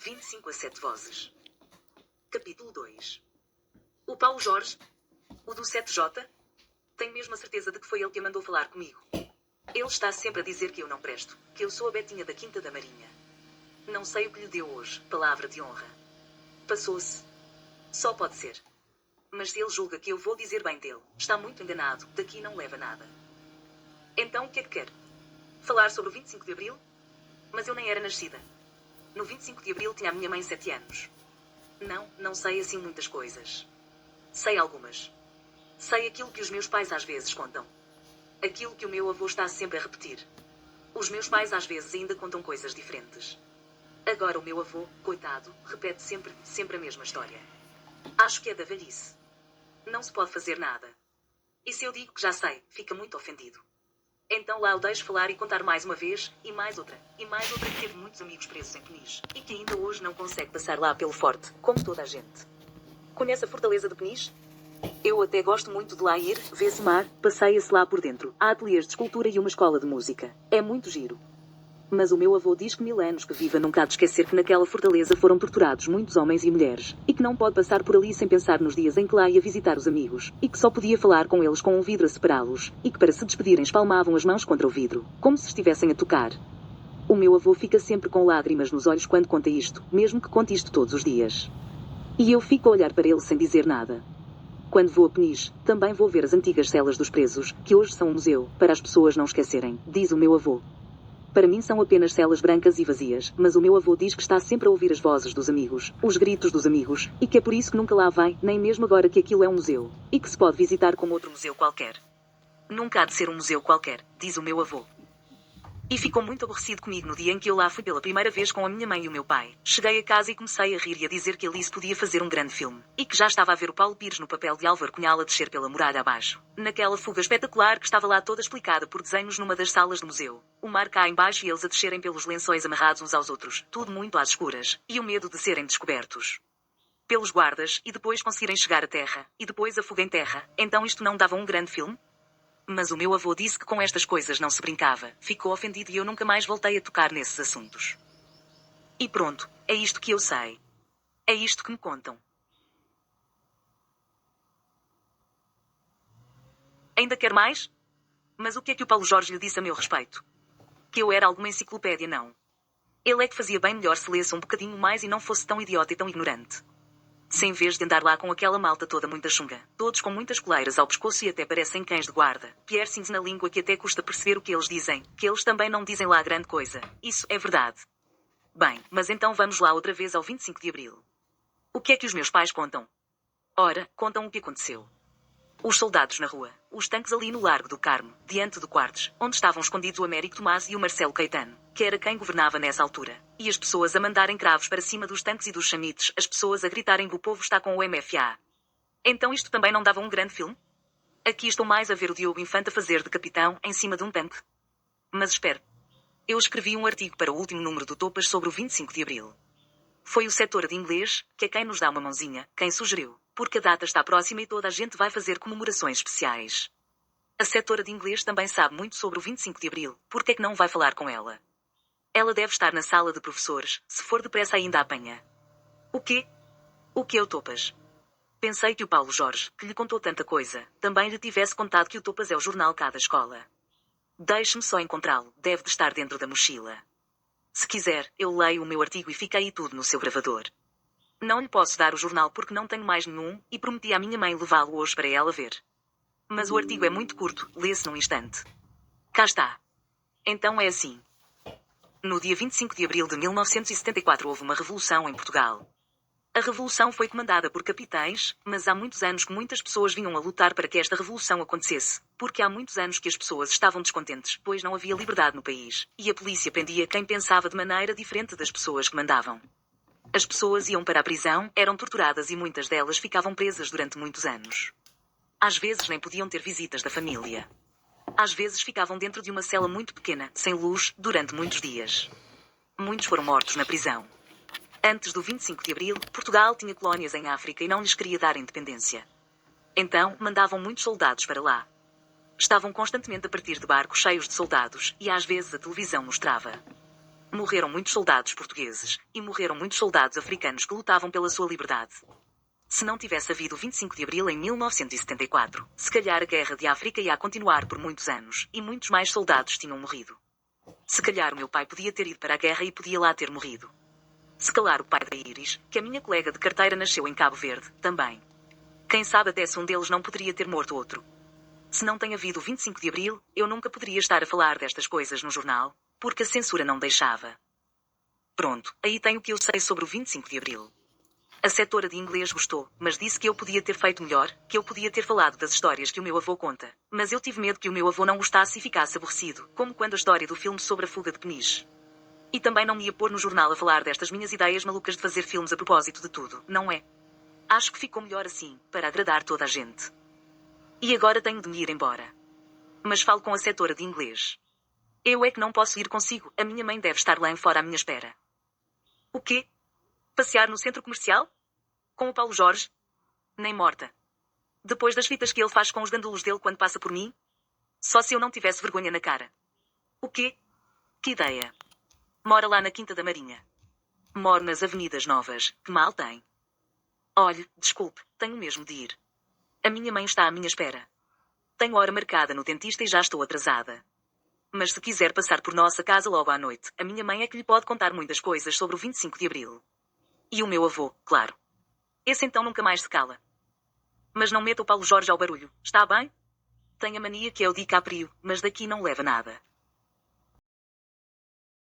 25 a 7 vozes. Capítulo 2. O Paulo Jorge? O do 7J? Tenho mesmo a certeza de que foi ele que a mandou falar comigo. Ele está sempre a dizer que eu não presto, que eu sou a Betinha da Quinta da Marinha. Não sei o que lhe deu hoje, palavra de honra. Passou-se. Só pode ser. Mas se ele julga que eu vou dizer bem dele, está muito enganado, daqui não leva nada. Então o que é que quer? Falar sobre o 25 de Abril? Mas eu nem era nascida. No 25 de Abril tinha a minha mãe 7 anos. Não sei assim muitas coisas. Sei algumas. Sei aquilo que os meus pais às vezes contam. Aquilo que o meu avô está sempre a repetir. Os meus pais às vezes ainda contam coisas diferentes. Agora o meu avô, coitado, repete sempre a mesma história. Acho que é da velhice. Não se pode fazer nada. E se eu digo que já sei, fica muito ofendido. Então lá o deixo falar e contar mais uma vez, e mais outra que teve muitos amigos presos em Peniche, e que ainda hoje não consegue passar lá pelo forte, como toda a gente. Conhece a fortaleza de Peniche? Eu até gosto muito de lá ir, vê-se mar, passeia-se lá por dentro. Há ateliês de escultura e uma escola de música. É muito giro. Mas o meu avô diz que 1000 anos que viva nunca há de esquecer que naquela fortaleza foram torturados muitos homens e mulheres, e que não pode passar por ali sem pensar nos dias em que lá ia visitar os amigos, e que só podia falar com eles com um vidro a separá-los, e que para se despedirem espalmavam as mãos contra o vidro, como se estivessem a tocar. O meu avô fica sempre com lágrimas nos olhos quando conta isto, mesmo que conte isto todos os dias. E eu fico a olhar para ele sem dizer nada. Quando vou a Peniche, também vou ver as antigas celas dos presos, que hoje são um museu, para as pessoas não esquecerem, diz o meu avô. Para mim são apenas celas brancas e vazias, mas o meu avô diz que está sempre a ouvir as vozes dos amigos, os gritos dos amigos, e que é por isso que nunca lá vai, nem mesmo agora que aquilo é um museu, e que se pode visitar como outro museu qualquer. Nunca há de ser um museu qualquer, diz o meu avô. E ficou muito aborrecido comigo no dia em que eu lá fui pela primeira vez com a minha mãe e o meu pai. Cheguei a casa e comecei a rir e a dizer que Alice podia fazer um grande filme. E que já estava a ver o Paulo Pires no papel de Álvaro Cunhal a descer pela muralha abaixo. Naquela fuga espetacular que estava lá toda explicada por desenhos numa das salas do museu. O mar cá embaixo e eles a descerem pelos lençóis amarrados uns aos outros. Tudo muito às escuras. E o medo de serem descobertos pelos guardas, e depois conseguirem chegar à terra. E depois a fuga em terra. Então isto não dava um grande filme? Mas o meu avô disse que com estas coisas não se brincava, ficou ofendido e eu nunca mais voltei a tocar nesses assuntos. E pronto, é isto que eu sei. É isto que me contam. Ainda quer mais? Mas o que é que o Paulo Jorge lhe disse a meu respeito? Que eu era alguma enciclopédia, não. Ele é que fazia bem melhor se lesse um bocadinho mais e não fosse tão idiota e tão ignorante. Se em vez de andar lá com aquela malta toda muita chunga, todos com muitas coleiras ao pescoço e até parecem cães de guarda, piercings na língua que até custa perceber o que eles dizem, que eles também não dizem lá grande coisa, isso é verdade. Bem, mas então vamos lá outra vez ao 25 de Abril. O que é que os meus pais contam? Ora, contam o que aconteceu. Os soldados na rua, os tanques ali no Largo do Carmo, diante do Quartes, onde estavam escondidos o Américo Tomás e o Marcelo Caetano, que era quem governava nessa altura, e as pessoas a mandarem cravos para cima dos tanques e dos chamites, as pessoas a gritarem que o povo está com o MFA. Então isto também não dava um grande filme? Aqui estou mais a ver o Diogo Infante a fazer de capitão, em cima de um tanque. Mas espere. Eu escrevi um artigo para o último número do Topas sobre o 25 de Abril. Foi o setor de inglês, que é quem nos dá uma mãozinha, quem sugeriu, porque a data está próxima e toda a gente vai fazer comemorações especiais. A setora de inglês também sabe muito sobre o 25 de Abril, porque é que não vai falar com ela? Ela deve estar na sala de professores, se for depressa ainda apanha. O quê? O que é o Topas? Pensei que o Paulo Jorge, que lhe contou tanta coisa, também lhe tivesse contado que o Topas é o jornal cá da escola. Deixe-me só encontrá-lo, deve de estar dentro da mochila. Se quiser, eu leio o meu artigo e fica aí tudo no seu gravador. Não lhe posso dar o jornal porque não tenho mais nenhum, e prometi à minha mãe levá-lo hoje para ela ver. Mas o artigo é muito curto, lê-se num instante. Cá está. Então é assim. No dia 25 de abril de 1974 houve uma revolução em Portugal. A revolução foi comandada por capitães, mas há muitos anos que muitas pessoas vinham a lutar para que esta revolução acontecesse, porque há muitos anos que as pessoas estavam descontentes, pois não havia liberdade no país, e a polícia prendia quem pensava de maneira diferente das pessoas que mandavam. As pessoas iam para a prisão, eram torturadas e muitas delas ficavam presas durante muitos anos. Às vezes nem podiam ter visitas da família. Às vezes ficavam dentro de uma cela muito pequena, sem luz, durante muitos dias. Muitos foram mortos na prisão. Antes do 25 de Abril, Portugal tinha colónias em África e não lhes queria dar independência. Então, mandavam muitos soldados para lá. Estavam constantemente a partir de barcos cheios de soldados, e às vezes a televisão mostrava. Morreram muitos soldados portugueses, e morreram muitos soldados africanos que lutavam pela sua liberdade. Se não tivesse havido 25 de Abril em 1974, se calhar a guerra de África ia continuar por muitos anos, e muitos mais soldados tinham morrido. Se calhar o meu pai podia ter ido para a guerra e podia lá ter morrido. Se calhar o pai da Iris, que a minha colega de carteira nasceu em Cabo Verde, também. Quem sabe até se um deles não poderia ter morto outro. Se não tem havido 25 de Abril, eu nunca poderia estar a falar destas coisas no jornal, porque a censura não deixava. Pronto, aí tem o que eu sei sobre o 25 de Abril. A setora de inglês gostou, mas disse que eu podia ter feito melhor, que eu podia ter falado das histórias que o meu avô conta. Mas eu tive medo que o meu avô não gostasse e ficasse aborrecido, como quando a história do filme sobre a fuga de Peniche. E também não me ia pôr no jornal a falar destas minhas ideias malucas de fazer filmes a propósito de tudo, não é? Acho que ficou melhor assim, para agradar toda a gente. E agora tenho de me ir embora. Mas falo com a setora de inglês. Eu é que não posso ir consigo, a minha mãe deve estar lá em fora à minha espera. O quê? Passear no centro comercial? Com o Paulo Jorge? Nem morta. Depois das fitas que ele faz com os gandulos dele quando passa por mim? Só se eu não tivesse vergonha na cara. O quê? Que ideia. Mora lá na Quinta da Marinha. Moro nas Avenidas Novas, que mal tem. Olhe, desculpe, tenho mesmo de ir. A minha mãe está à minha espera. Tenho hora marcada no dentista e já estou atrasada. Mas se quiser passar por nossa casa logo à noite, a minha mãe é que lhe pode contar muitas coisas sobre o 25 de Abril. E o meu avô, claro. Esse então nunca mais se cala. Mas não meta o Paulo Jorge ao barulho, está bem? Tem a mania que é o DiCaprio, mas daqui não leva nada.